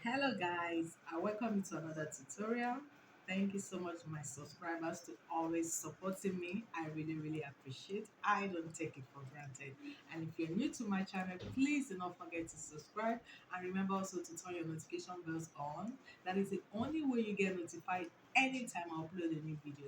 Hello guys, I welcome you to another tutorial. Thank you so much my subscribers to always supporting me. I really appreciate. I don't take it for granted. And if you're new to my channel, please do not forget to subscribe and remember also to turn your notification bells on. That is the only way you get notified anytime I upload a new video.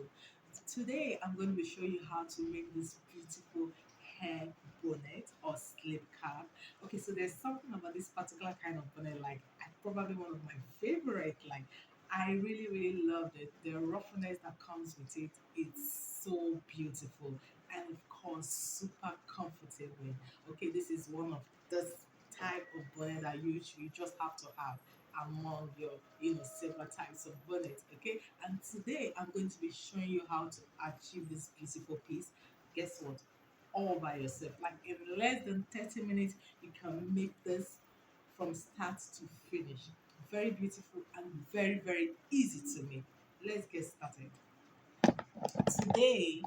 Today I'm going to be showing you how to make this beautiful hair bonnet or slip cap. Okay, so there's something about this particular kind of bonnet, like probably one of my favorite. Like I really love it. The roughness that comes with it, it's so beautiful and of course super comfortable. Okay, this is one of this type of bonnet that you just have to have among your silver types of bonnets. Okay, and today I'm going to be showing you how to achieve this beautiful piece. Guess what? All by yourself. Like in less than 30 minutes, you can make this from start to finish. Very beautiful and very easy to make. Let's get started. Today,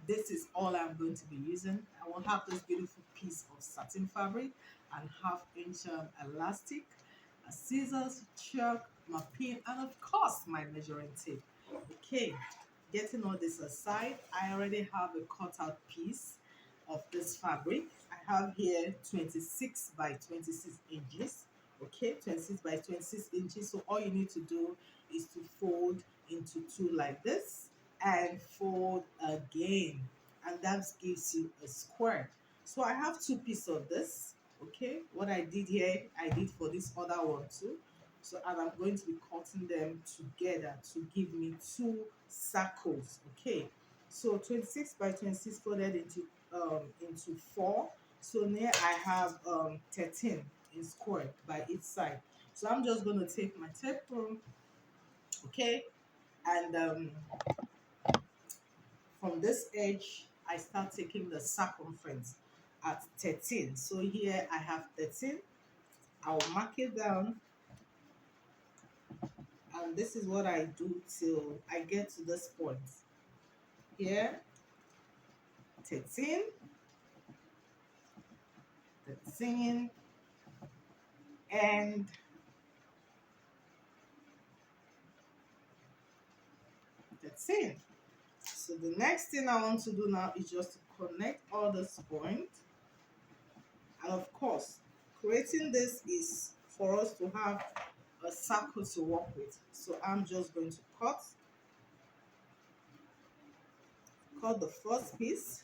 this is all I'm going to be using. I will have this beautiful piece of satin fabric and half-inch elastic, a scissors, chalk, my pin, and of course my measuring tape. Okay, getting all this aside, I already have a cutout piece of this fabric. I have here 26 by 26 inches. Okay, 26 by 26 inches. So all you need to do is to fold into two like this and fold again, and that gives you a square. So I have two pieces of this. Okay, what I did here, I did for this other one too. So and I'm going to be cutting them together to give me two circles. Okay, so 26 by 26 folded into four. So now I have 13 in square by each side. So I'm just going to take my tape rule, okay, and from this edge I start taking the circumference at 13. So here I have 13. I'll mark it down, and this is what I do till I get to this point. Here 13, 13, and 13. So the next thing I want to do now is just to connect all these points. And of course, creating this is for us to have a circle to work with. So I'm just going to cut the first piece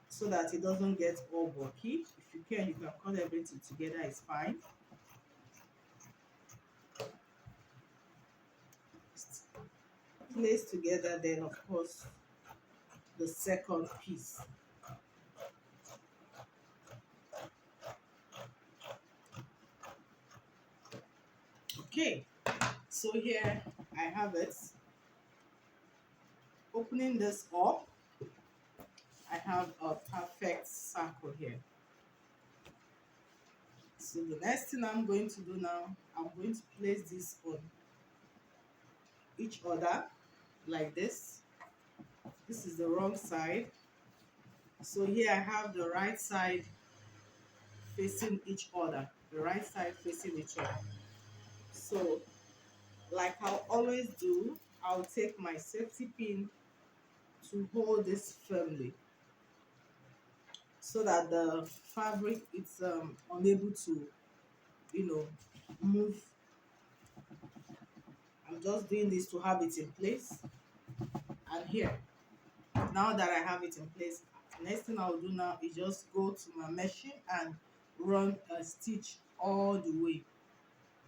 so that it doesn't get all bulky. If you can cut everything together, it's fine. Place together, then of course the second piece. Okay, so here I have it. Opening this up, I have a perfect circle here. So the next thing I'm going to do now, I'm going to place this on each other like this. This is the wrong side. So here I have the right side facing each other. The right side facing each other. So like I'll always do, I'll take my safety pin to hold this firmly so that the fabric is unable to move. I'm just doing this to have it in place. And here, now that I have it in place, next thing I'll do now is just go to my machine and run a stitch all the way.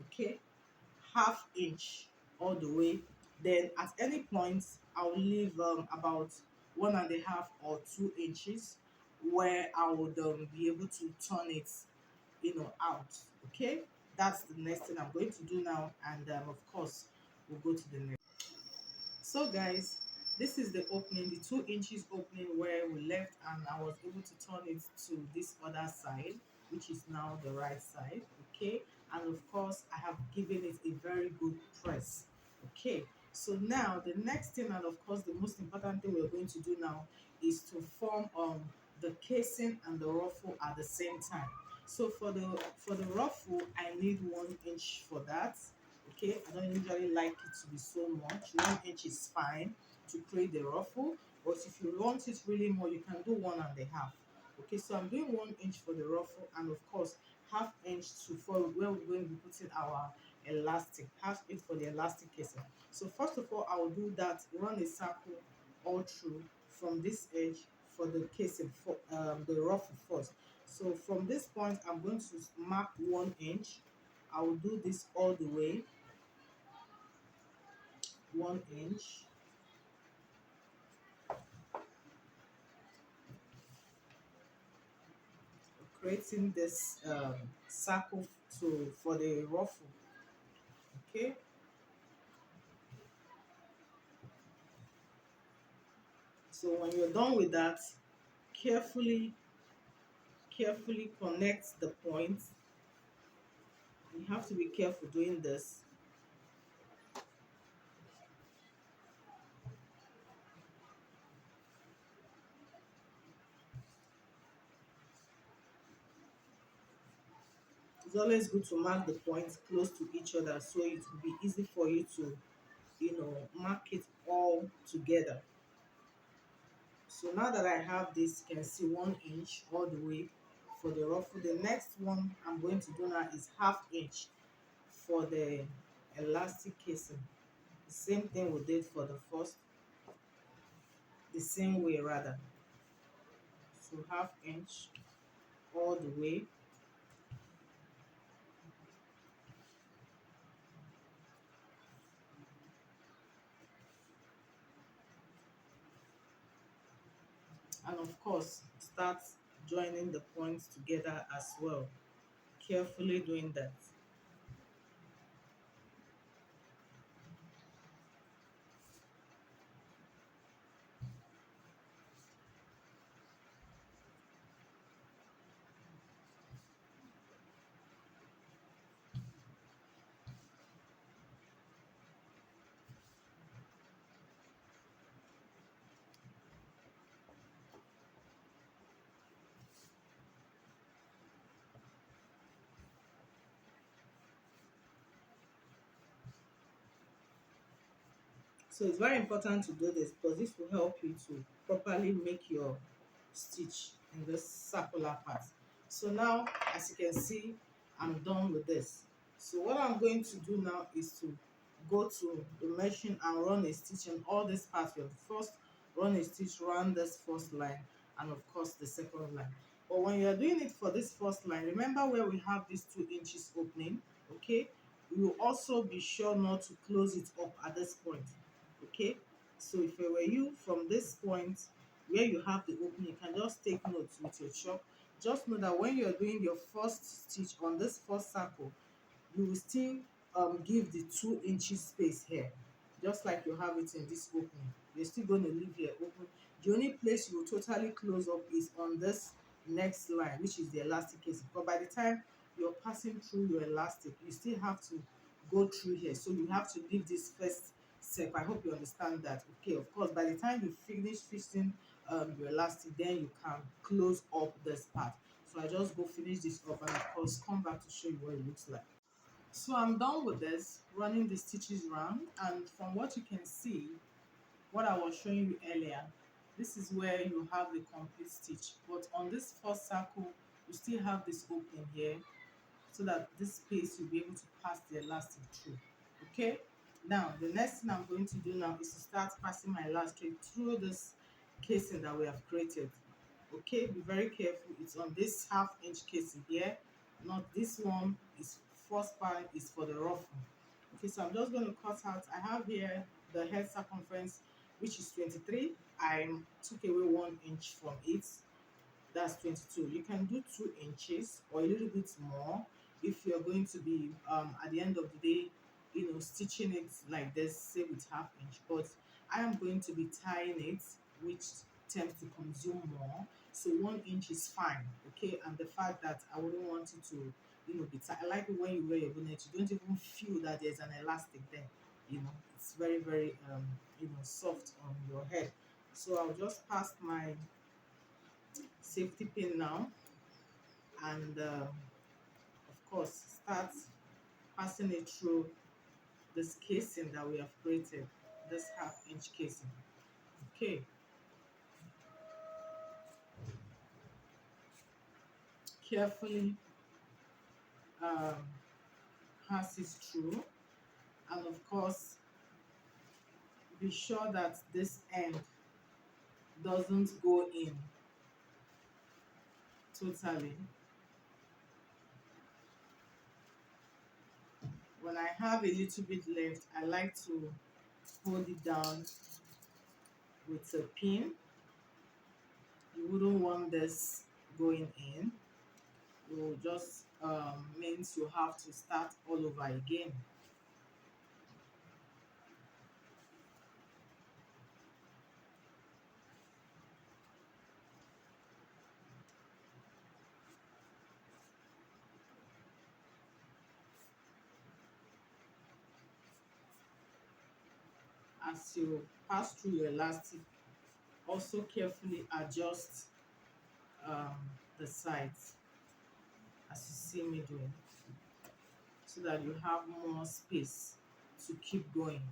Okay, half-inch all the way. Then at any point I'll leave about 1.5 or 2 inches where I would be able to turn it out. Okay, that's the next thing I'm going to do now, and of course we'll go to the next. So guys, this is the opening, the 2 inches opening where we left, and I was able to turn it to this other side, which is now the right side. Okay, and of course I have given it a very good press. Okay, so now the next thing, and of course the most important thing we're going to do now, is to form the casing and the ruffle at the same time. So for the ruffle, I need 1 inch for that. Okay, I don't usually like it to be so much. 1 inch is fine to create the ruffle, but if you want it really more, you can do 1.5. Okay, so I'm doing 1 inch for the ruffle, and of course, half inch to for where we're going to be putting our elastic, half inch for the elastic casing. So first of all, I will do that, run a circle all through from this edge for the casing for the ruffle first. So from this point, I'm going to mark 1 inch. I will do this all the way, 1 inch, creating this circle to for the ruffle. Okay, so when you're done with that, carefully, carefully connect the points. You have to be careful doing this. It's always good to mark the points close to each other so it will be easy for you to, mark it all together. So now that I have this, you can see 1 inch all the way for the ruffle. The next one I'm going to do now is half inch for the elastic casing. The same thing we did for the first, the same way rather. So half inch all the way. And of course, start joining the points together as well. Carefully doing that. So it's very important to do this because this will help you to properly make your stitch in this circular part. So now, as you can see, I'm done with this. So what I'm going to do now is to go to the machine and run a stitch in all these parts. You first run a stitch around this first line and of course the second line. But when you're doing it for this first line, remember where we have this 2 inches opening, okay? You also be sure not to close it up at this point, okay? So if it were you, from this point where you have the opening, you can just take notes with your chalk. Just know that when you're doing your first stitch on this first circle, you will still give the 2 inches space here, just like you have it in this opening. You're still going to leave here open. The only place you will totally close up is on this next line, which is the elastic casing. But by the time you're passing through your elastic, you still have to go through here. So you have to leave this first step. I hope you understand that. Okay, of course, by the time you finish fixing your elastic, then you can close up this part. So I just go finish this up and of course come back to show you what it looks like. So I'm done with this, running the stitches round, and from what you can see, what I was showing you earlier, this is where you have the complete stitch. But on this first circle, you still have this opening here, so that this space you'll be able to pass the elastic through. Okay, now the next thing I'm going to do now is to start passing my elastic through this casing that we have created. Okay, be very careful, it's on this half-inch casing here, not this one. Is first part is for the ruffle. Okay, so I'm just going to cut out, I have here the head circumference, which is 23. I took away 1 inch from it, that's 22. You can do 2 inches or a little bit more if you're going to be at the end of the day, stitching it like this, say with half-inch. But I am going to be tying it, which tends to consume more. So 1 inch is fine, okay? And the fact that I wouldn't want it to, be tight. I like it when you wear your bonnet, you don't even feel that there's an elastic there. It's very, very soft on your head. So I'll just pass my safety pin now and of course start passing it through this casing that we have created, this half-inch casing. Okay, carefully um, pass it through, and of course be sure that this end doesn't go in totally. When I have a little bit left, I like to hold it down with a pin. You wouldn't want this going in. It will just means you have to start all over again. As you pass through your elastic, also carefully adjust um, the sides as you see me doing, so that you have more space to keep going.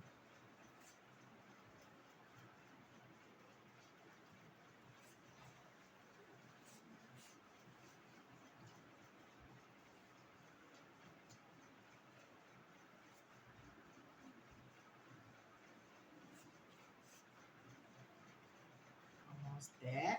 Almost there.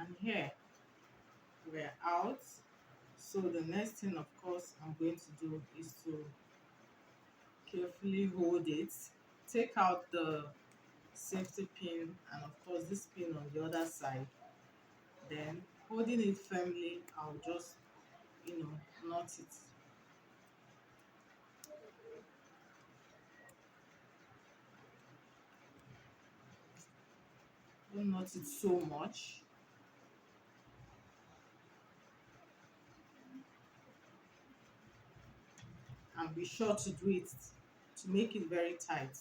And here we're out. So the next thing, of course, I'm going to do is to carefully hold it, take out the safety pin, and of course this pin on the other side. Then holding it firmly, I'll just, knot it. Don't knot it so much, and be sure to do it to make it very tight.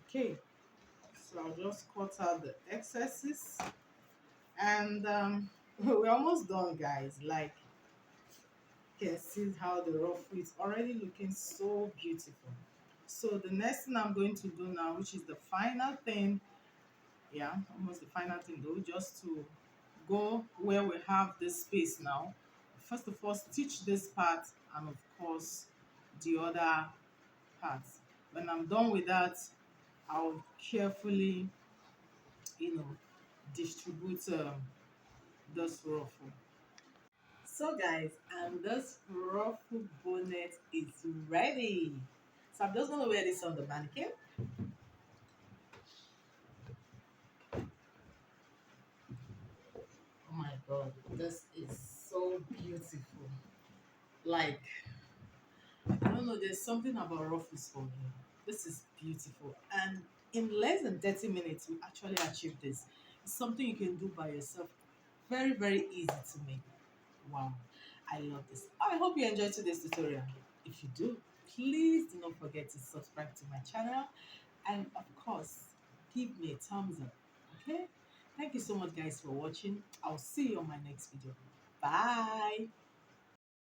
Okay, so I'll just cut out the excesses, and we're almost done, guys. Like, you can see how the ruffle is already looking so beautiful. So the next thing I'm going to do now, which is the final thing, yeah, almost the final thing though, just to go where we have this space now. First of all, stitch this part, and of course the other parts. When I'm done with that, I'll carefully, you know, distribute this ruffle. So guys, and this ruffle bonnet is ready. So I'm just gonna wear this on the mannequin. Oh my god, this is so beautiful. Like, I don't know, there's something about ruffles for me. This is beautiful. And in less than 30 minutes, we actually achieved this. It's something you can do by yourself. Very, very easy to make. Wow, I love this. I hope you enjoyed today's tutorial. If you do, please do not forget to subscribe to my channel, and of course, give me a thumbs up. Okay? Thank you so much, guys, for watching. I'll see you on my next video. Bye.